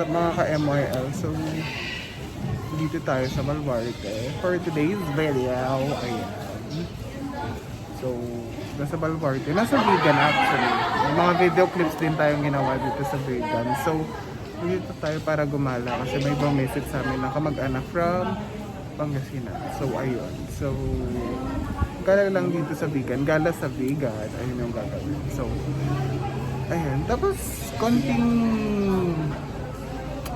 sa mga ka-MYL. So, dito tayo sa Baluarte for today's video. Ayan. So, nasa Baluarte. Nasa Vegan actually. May mga video clips din tayong ginawa dito sa Vegan. So, dito tayo para gumala kasi may bumisit sa amin na kamag-anak from Pangasinan. So, ayun. So, gala lang dito sa Vegan. Gala sa Vegan. Ayun yung gagawin. So, ayun. Tapos, konting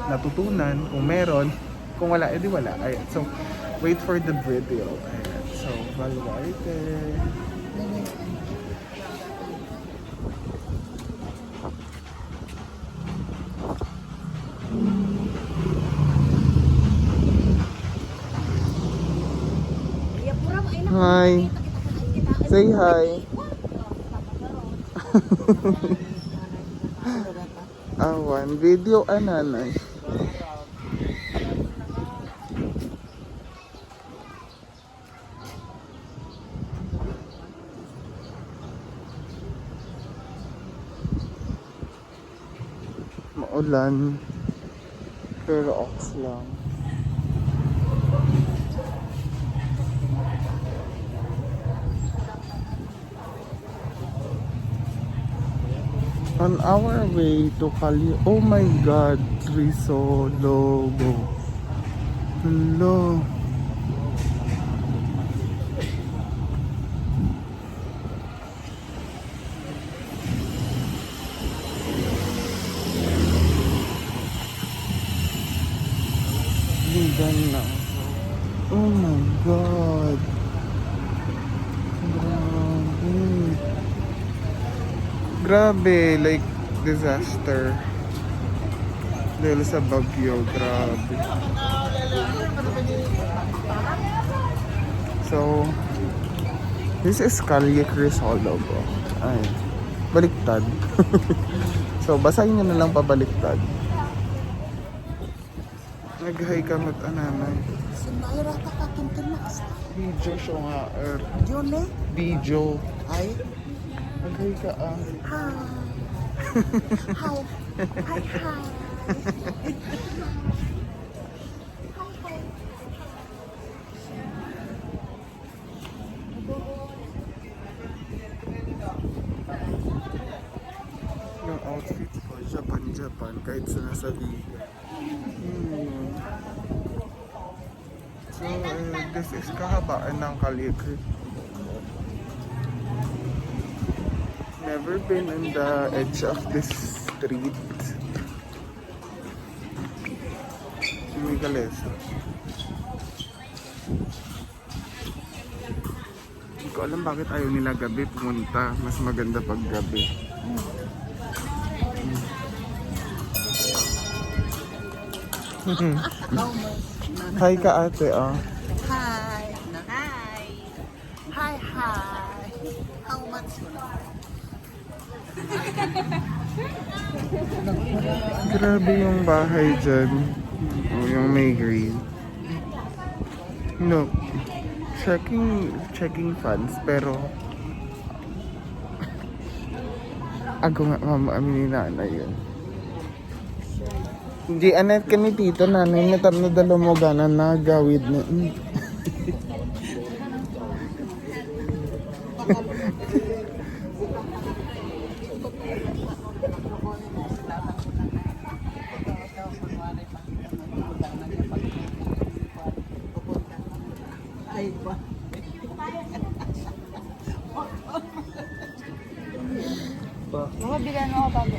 natutunan kung meron. Kung wala, edi wala. Ayun. So, wait for the video. Ayun. So, Baluarte. Hi. Say hi. Awan, video ananay. Maulan. Pero ox lang. On our way to Cali, oh my god, Risologo. Hello. Vegan na. Oh my god. Grabe, like disaster. Dahil sa bagyo, grabe. So, this is Calle Crisologo. Ay, baliktad. So, basahin nyo na lang pabaliktad. Nag-hi ka mat ananay. Sinayra ka kakintinas. Video siya nga, Jone? video. Ay. Nag-hi ka ah. Hi. Hi. Hi, hi. Yung outfit ko, Japan, kahit sa nasa video. So, this is kahabaan ng Caligri. Never been on the edge of this street. May kalesa. Hindi ko alam bakit ayaw nila gabi pumunta. Mas maganda pag gabi. Hi ka ate, oh. Hi. Hi. Hi, hi. How much? Grabe yung bahay dyan. Oh, yung may green. No. Checking funds, pero ako nga, mama, aminin nanay yun. Hindi, anet ka ni tito, nanay, natar na dalo mo gana na gawid na. Ay, ba? Mga bilan ako bago.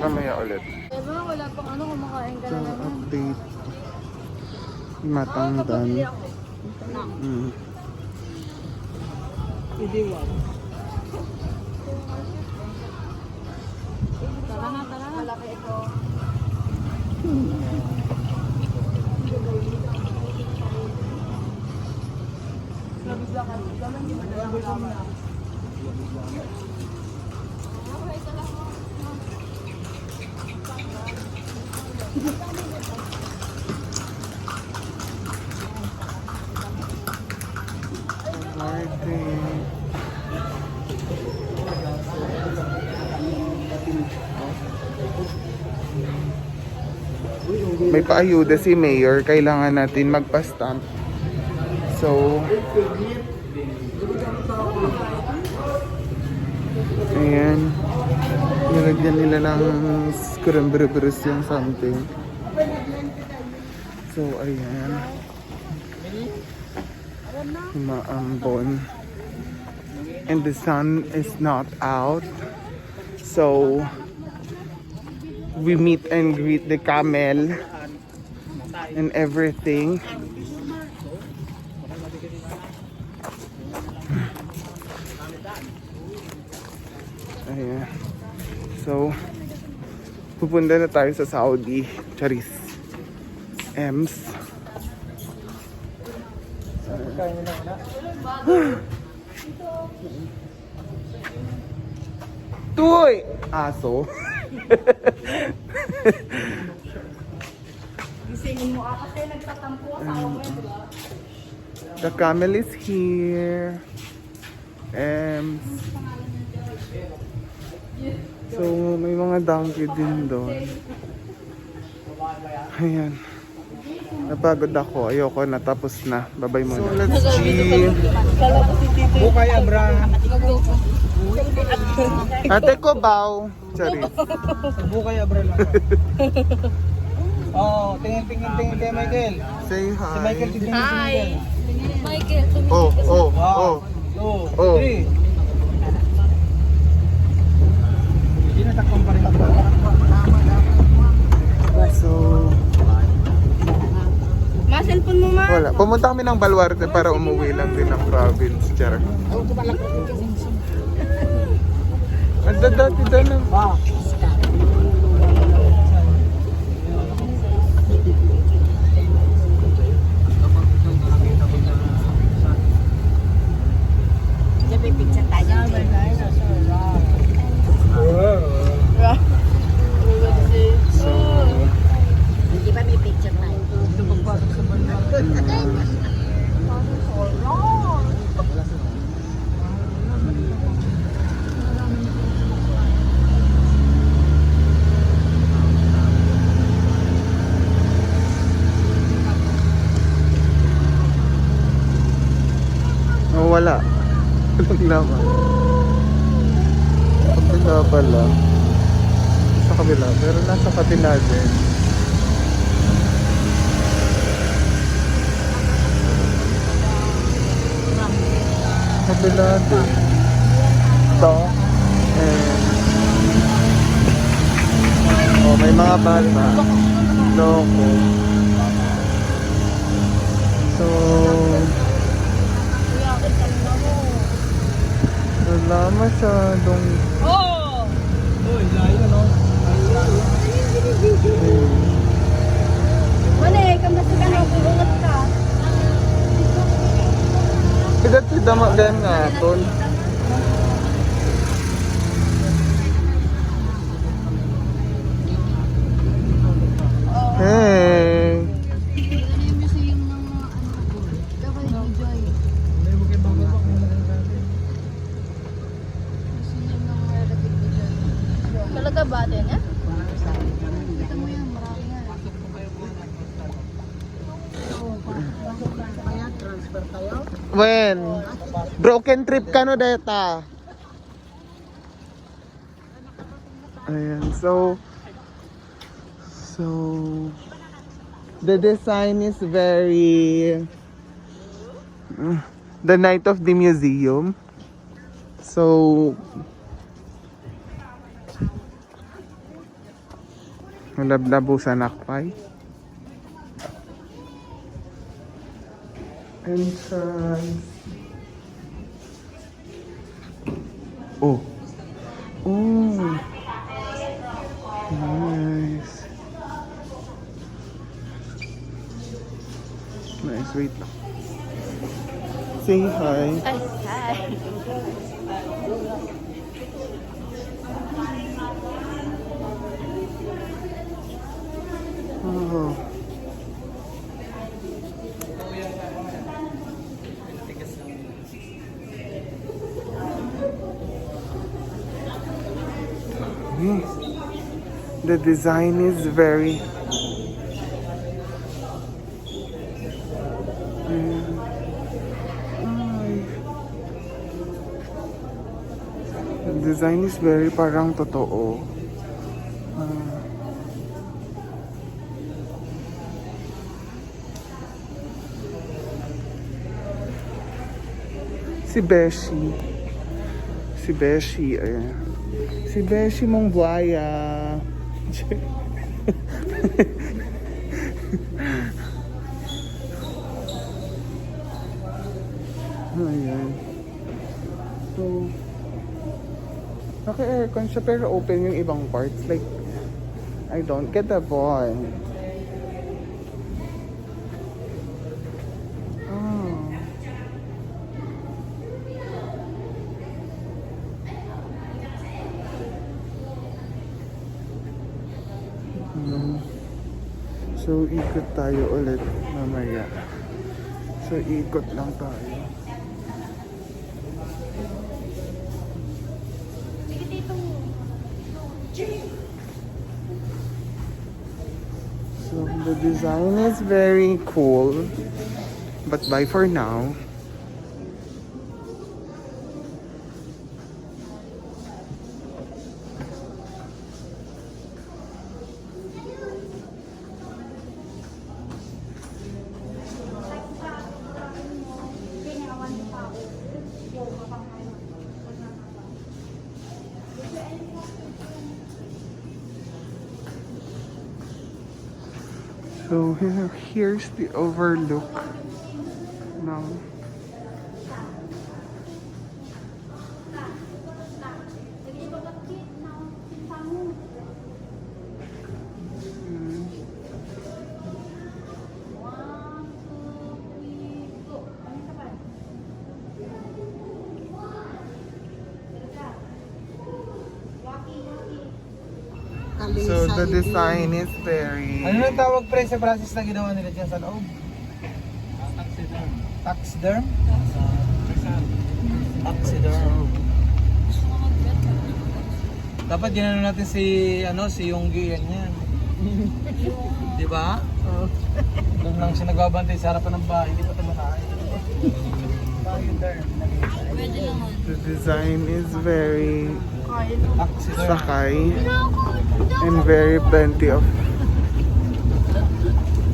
Mamaya ulit. Pero wala pang ano, kumakain ka So, na naman. update. Matangdan. Idiwan. Tara na, tara na. Malaki ito. may paayuda si Mayor. Kailangan natin magpa-stamp. So, ayan. Nilagyan nila ng scramble-brus yung something. So, ayan. Maambon. And the sun is not out. So, we meet and greet the camel and everything. Ayan. So, pupunta na tayo sa Saudi. Charis. Ems. Tuy! Aso. Gisingin mo kasi nagtatampo asawa mo yan, diba? The camel is here. So, may mga donkey din doon. Ayan. Napagod ako. Ayoko na. Tapos na. Bye-bye muna. So, let's gym. Bukay Abra. Ate ko, bow. Charis. Bukay Abra lang. Oh, tingin kay Michael. Say hi. Si Michael tingin si Michael. Michael, tumingin Oh, ka sa... oh, oh. 2, Oh. 3. Hindi na takpang pa rin. So, Ma, cellphone mo, ma. wala. Pumunta kami ng Baluarte para umuwi lang din ng province. Charot. Ang dati doon ng... Picture tayo. So, Hindi ba may picture tayo? oh, wala. Walang laman. Kabila pala. Sa kabila. Pero nasa kabila din. Kabila din. Ito. And... oh, may mga bata. Loko. So... wala masyadong... Oh! Uy, layo no? Mane, kamasa ka na, bulungat ka. Pidat dama ganyan nga, tol. Hey! Talaga ba din, eh? Kita mo yan, marami yan. Transfer tayo? When? Broken trip ka no, deta? Ayan, so... the design is very... the night of the museum. So... Lablabo sa nakpay. Entrance. Oh. Oh. Nice. Nice, wait lang. Say hi. Ay, hi. Oh. The design is very The design is very parang totoo. Ah. Si Beshi. Si Beshi, ayan. Si Beshi mong buhaya. Ayan. So, naka-aircon siya pero open yung ibang parts. Like, I don't get the point. Ah. So, ikot tayo ulit mamaya. So, ikot lang tayo. So, the design is very cool. But bye for now. So here's the overlook now. So the design is very... Ano nang tawag pre sa process na ginawa nila dyan sa loob? Taxiderm. Taxiderm? Taxiderm. Dapat ginano natin si si Yonggi yan yan. Di ba? Doon lang siya nagbabantay sa harapan ng bahay, hindi pa ito makain. The design is very Taxiderm. sakay and very plenty of...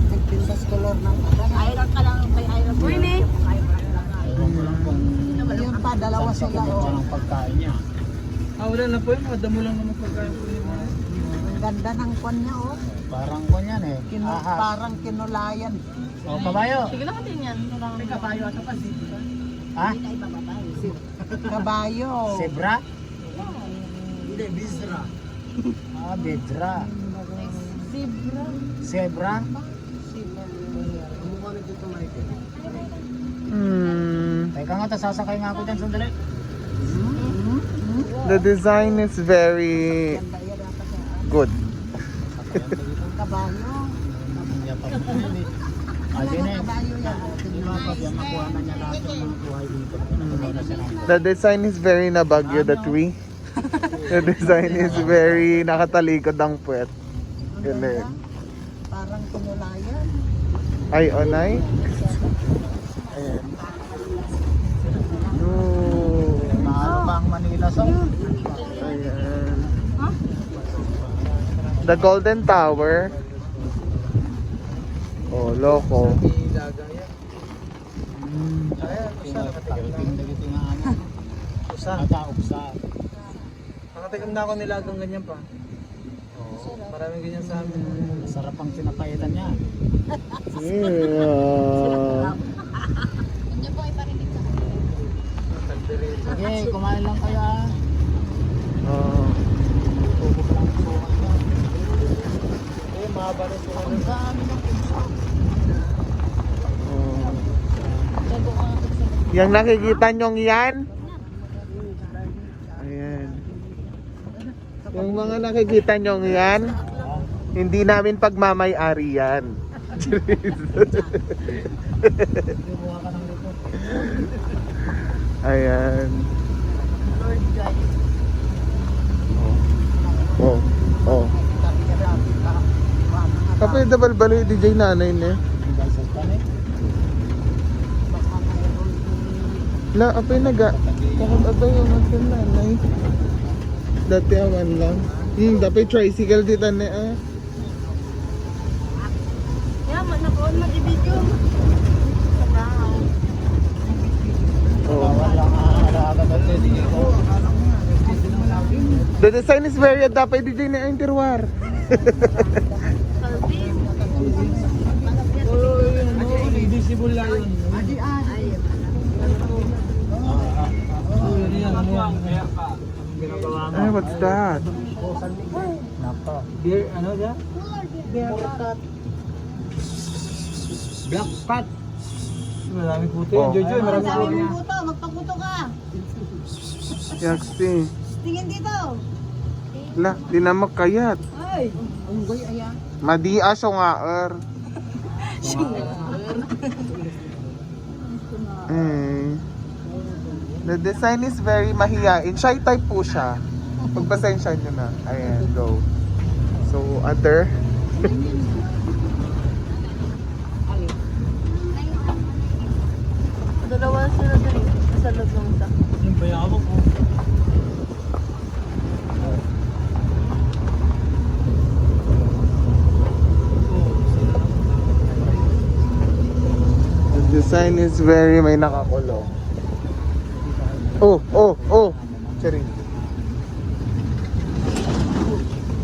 Nagpintas color ng iron ka lang may iron. Pwede. Yung pa, dalawa sila. Ang pagkain niya. Wala na po yun. Madamo lang naman pagkain po niya. Ang ganda ng kwan niya, oh. Parang ko yan eh. Parang kinulayan. Oh, kabayo. Sige lang natin yan. May kabayo ata pa. Ha? Kabayo. Zebra? Hindi, Bizra. Bedra. Zebra. Zebra? Teka nga, sasakay nga ako dyan sandali. The design is very good. Kabayo. Kabayo yan. The design is very nabagyo, the tree. The design is very nakatalikod ang puwet. Galing. Parang kinulayan. Ay, onay. Ayan. Oh. Mahalo pa ang Manila so? Ayan. The Golden Tower. Oh, loko. Nakatikam na ako nilagang ganyan pa. Maraming ganyan sa amin. Sarap ang pinapaitan niya. Yeah. Sige, kumain lang kayo ah. Oh. Mahaba na suka ng saan. Oh. Yang nakikita nyong yan? Ayan. Yung mga nakikita nyong yan, hindi namin pagmamay-ari yan. Ayan. Oh. Oh. Kapag double baloy DJ nanay niya. La, apay naga. Kakot atay yung nanay. Dati awan lang. Dapat tricycle dito na Yeah, nakuha mo di video. The design is very dapat DJ na yung terwar. Invisible lang yun. Ay, what's that? Beer, ano dyan? Black cat. Maraming puto yun, Oh. Jojo. Maraming puto Sabi yan. mo puto, magpaputo ka. Yaksi. Tingin dito. La, di na makayat. Ay, unggoy aya. Madi aso nga The design is very mahiyain. Shy type po siya. Pagpasensya nyo na. Ayan, go. So, other. Dalawa sila dali. Sa loob ng isa. Yung bayawak ko. The design is very may nakakulong. Oh. Sorry.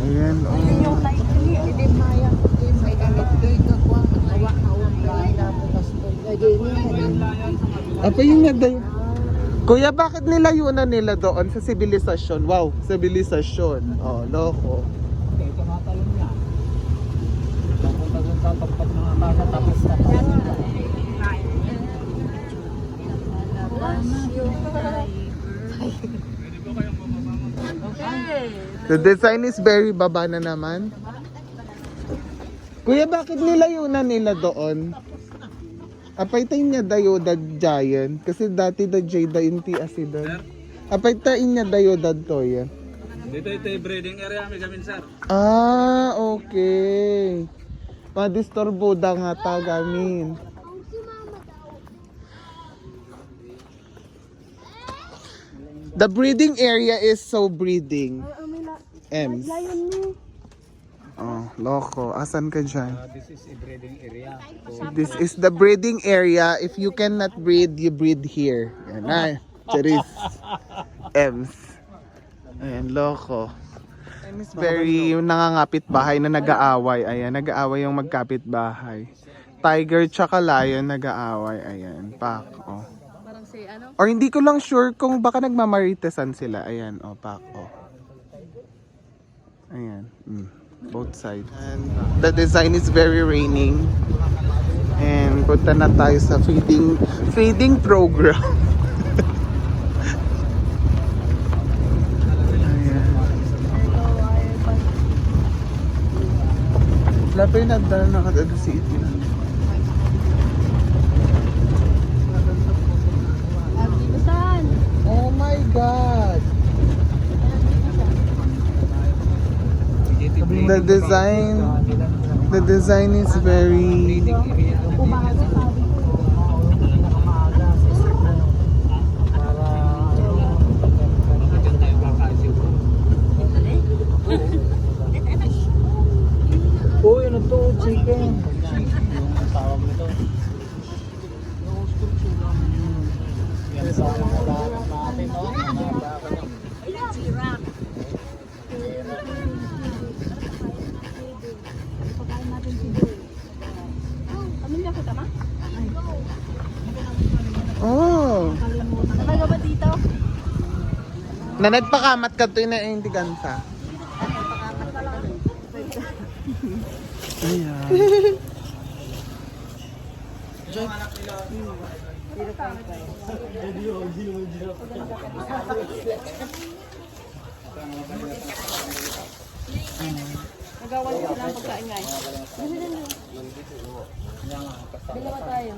Ayan, Yung light ni hindi maya. May gamit doy ka kwa. Awak na uwan na bukas ko. Lagi ni. Apa yung nagday? Kuya, bakit nilayunan nila doon sa sibilisasyon? Wow, sibilisasyon. Oh, loko. Okay, tumatalon niya. Papunta doon sa tapat ng akasa tapos The design is very baba na naman. Kuya, bakit nilayunan nila doon? Apay tayo niya dayo dad giant. Kasi dati da jay da inti asidad. Apay tayo niya dayo dad toya. Dito ito yung breeding area kami gamin, sir. Ah, okay. Madistorbo da nga tagamin. The breeding area is so breeding. Ems. Oh, loko. Asan ka dyan? This is a breeding area. This is the breeding area. If you cannot breed, you breed here. Yan na. Charis. Ems. Ayan, loko. And it's very nangangapit bahay na nag-aaway. Ayan, nag-aaway yung magkapit bahay. Tiger tsaka lion nag-aaway. Ayan, pak. Oh. Parang si ano? Or hindi ko lang sure kung baka nagmamaritesan sila. Ayan, oh, pak. Oh. Ayan. Both sides. And the design is very raining. And punta na tayo sa feeding program. Ayan. Lapay na dahil nakadado si Iti. Saan? Oh my God! The design is very Oh, yun ito, chicken. Yung tawag nito. Yan sa mga natin, no? Oh. Talaga ba dito? Na nagpakamat ka to na hindi gansa. Ayan. Nagawan ko lang pagkain guys. Dalawa tayo.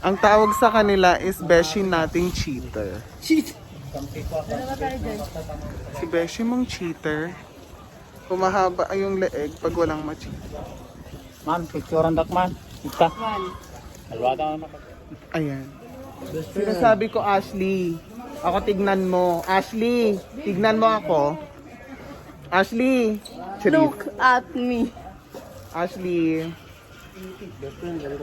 Ang tawag sa kanila is Beshi nating cheater. Dalawa tayo dyan. Si Beshi mong cheater. Humahaba ay yung leeg pag walang ma-cheat. Man, picture ang dakman. Ika. One. Alwada na. Ayan. Sinasabi ko, Ashley. Ako tignan mo. Ashley, tignan mo ako. Ashley. Charis. Look at me. Ashley.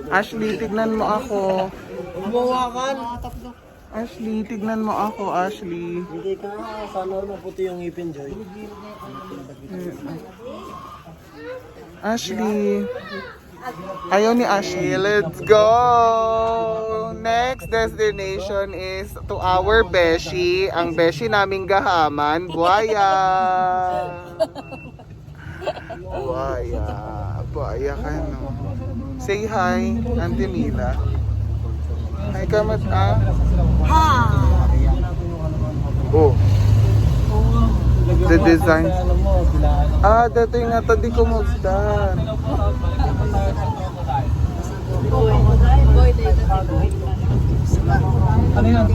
Ashley, tignan mo ako. Bumawakan. Ashley, tignan mo ako, Ashley. Hindi ka sana maputi yung ipin, Joy. Ashley. Ayaw ni Ashley. Let's go! Next destination is to our beshi. Ang beshi naming gahaman, buhaya. Buhaya. Buhaya ka, no? Say hi, Auntie Mila. Hi, kamat ah. Ha! Oh. The design. Ah, dito yung nga tadi ko magdan. Ano yan?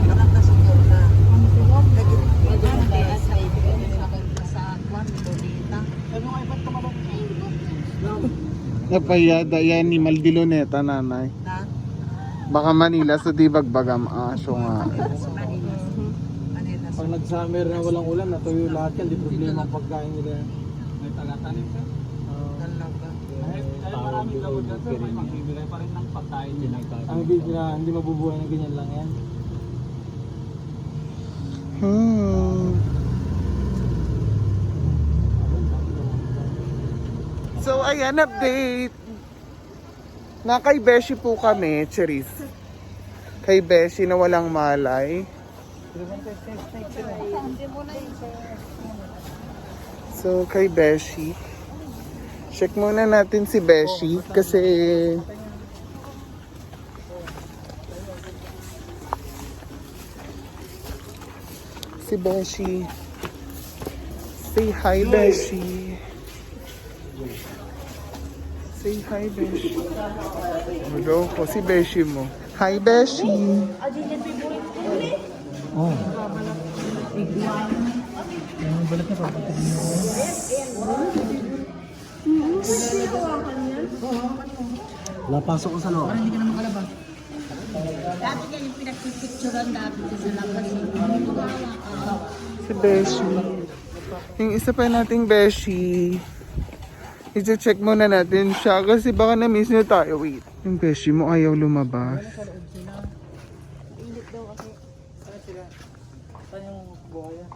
Napayada yan ni Maldiloneta, nanay. Baka Manila, so di bagbagam aso nga. Pag nag-summer na walang ulan, natuyo lahat yan. Di problema ang pagkain nila. May taga-tanim ka? Kahit maraming lawag yan, pero may magbibigay pa rin ng pagkain. Ang hindi mabubuhay na ganyan lang yan. So, ayan, update. Na kay Beshi po kami, Charis. Kay Beshi na walang malay. So, kay Beshi. Check muna natin si Beshi kasi si Beshi. Say hi, Beshi. Say hi, Beshi. Hello ko, si Beshi mo. Hi, Beshi. Oh. Balik na pa. Lapasok ko sa loob. Parang hindi ka na makalabas. Dati yan yung pinagpipicturean dati sa labas. Si Beshi. Yung isa pa nating Beshi. I-check muna natin siya kasi baka na-miss niya tayo. Wait. Yung Beshi mo ayaw lumabas. Init daw kasi. Saan yung buhaya?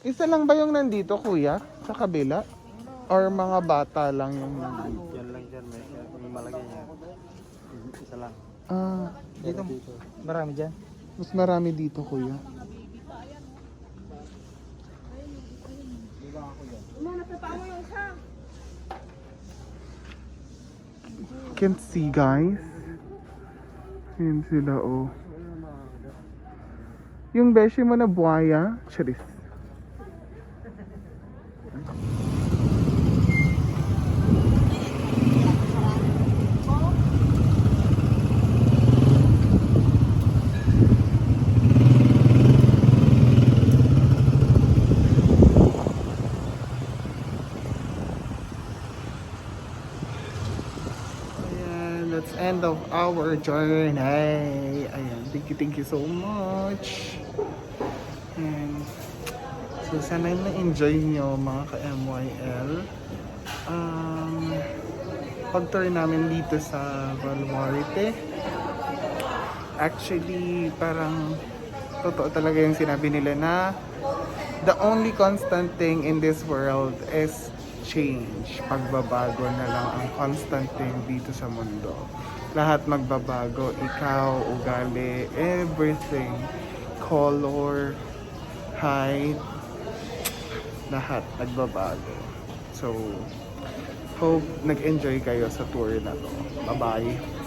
Isa lang ba yung nandito, kuya? Sa kabila? Or mga bata lang yung nandito? Yan lang dyan, may malagay yan. Isa lang. Ah, Dito, marami dyan. mas marami dito, kuya. Can't see, guys. Ayan sila, oh. Yung beshi mo na buhaya, Charis. That's end of our journey. Ayan, thank you so much. And so sana na-enjoy nyo mga ka-MYL. Pag-tour namin dito sa Baluarte. Actually, parang totoo talaga yung sinabi nila na the only constant thing in this world is change. Pagbabago na lang ang constant thing dito sa mundo. Lahat magbabago. Ikaw, ugali, everything. Color, height, lahat nagbabago. So, hope nag-enjoy kayo sa tour na to. Bye-bye!